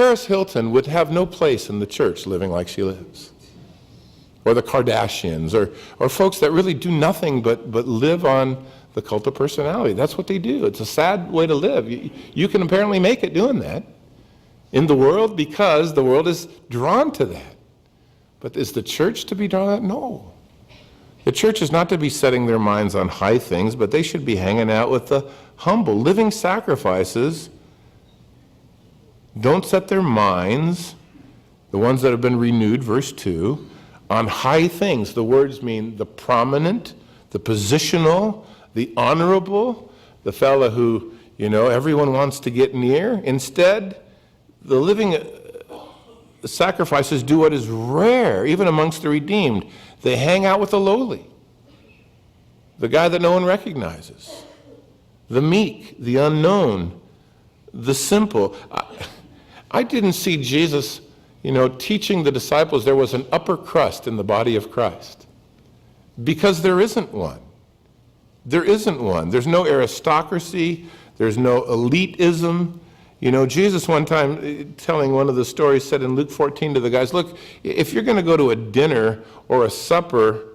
Paris Hilton would have no place in the church living like she lives. Or the Kardashians, or folks that really do nothing but live on the cult of personality. That's what they do. It's a sad way to live. You can apparently make it doing that in the world because the world is drawn to that. But is the church to be drawn to that? No. The church is not to be setting their minds on high things, but they should be hanging out with the humble. Living sacrifices don't set their minds, the ones that have been renewed, verse 2, on high things. The words mean the prominent, the positional, the honorable, the fellow who, everyone wants to get near. Instead, the living sacrifices do what is rare, even amongst the redeemed. They hang out with the lowly, the guy that no one recognizes, the meek, the unknown, the simple. I didn't see Jesus teaching the disciples there was an upper crust in the body of Christ. Because there isn't one. There isn't one. There's no aristocracy. There's no elitism. Jesus one time, telling one of the stories, said in Luke 14 to the guys, look, if you're going to go to a dinner or a supper,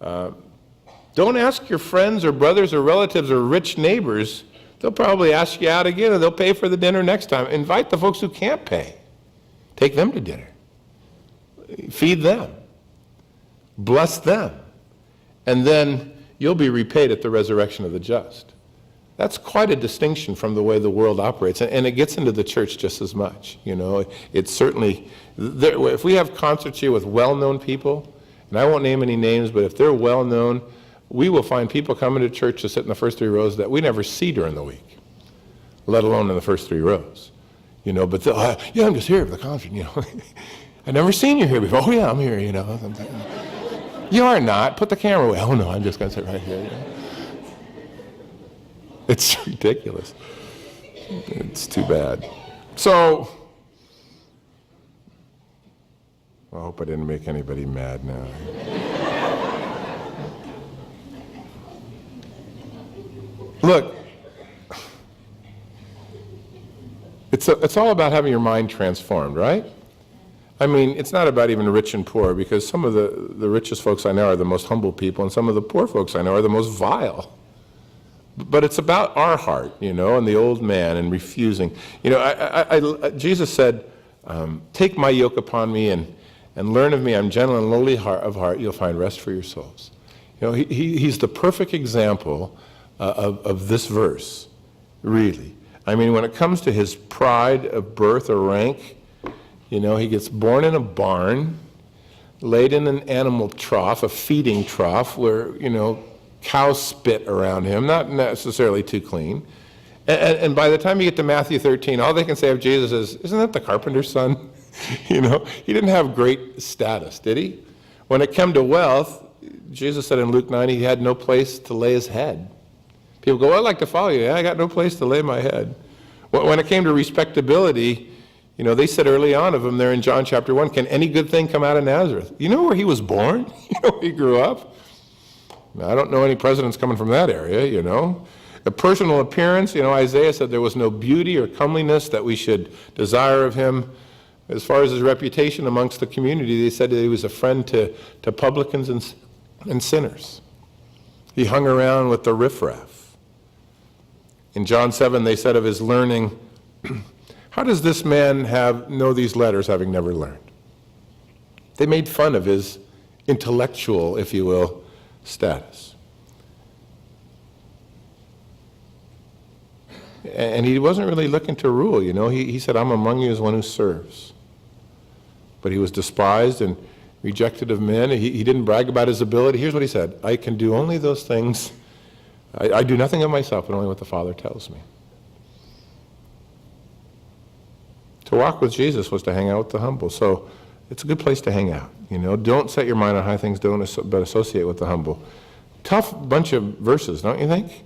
don't ask your friends or brothers or relatives or rich neighbors. They'll probably ask you out again, and they'll pay for the dinner next time. Invite the folks who can't pay. Take them to dinner. Feed them. Bless them. And then you'll be repaid at the resurrection of the just. That's quite a distinction from the way the world operates. And it gets into the church just as much. It's certainly, if we have concerts here with well-known people, and I won't name any names, but if they're well-known, we will find people coming to church to sit in the first 3 rows that we never see during the week, let alone in the first 3 rows. But I'm just here for the concert, I've never seen you here before. Oh yeah, I'm here, You are not. Put the camera away. Oh no, I'm just going to sit right here. It's ridiculous. It's too bad. So, I hope I didn't make anybody mad now. Look, it's all about having your mind transformed, right? I mean, it's not about even rich and poor, because some of the richest folks I know are the most humble people, and some of the poor folks I know are the most vile. But it's about our heart, and the old man, and refusing. Jesus said, take my yoke upon me and learn of me. I'm gentle and lowly of heart. You'll find rest for your souls. He's the perfect example of this verse, really. I mean, when it comes to his pride of birth or rank, he gets born in a barn, laid in an animal trough, a feeding trough, where, cows spit around him, not necessarily too clean. And by the time you get to Matthew 13, all they can say of Jesus is, isn't that the carpenter's son? He didn't have great status, did he? When it came to wealth, Jesus said in Luke 9, he had no place to lay his head. People go, well, I'd like to follow you. Yeah, I got no place to lay my head. When it came to respectability, they said early on of him there in John chapter 1, can any good thing come out of Nazareth? You know where he was born? You know where he grew up? I don't know any presidents coming from that area, The personal appearance, Isaiah said there was no beauty or comeliness that we should desire of him. As far as his reputation amongst the community, they said that he was a friend to publicans and sinners. He hung around with the riffraff. In John 7, they said of his learning, how does this man know these letters having never learned? They made fun of his intellectual, if you will, status. And he wasn't really looking to rule, He said, I'm among you as one who serves. But he was despised and rejected of men. He didn't brag about his ability. Here's what he said, I can do only those things. I do nothing of myself, but only what the Father tells me. To walk with Jesus was to hang out with the humble. So it's a good place to hang out. Don't set your mind on high things, but associate with the humble. Tough bunch of verses, don't you think?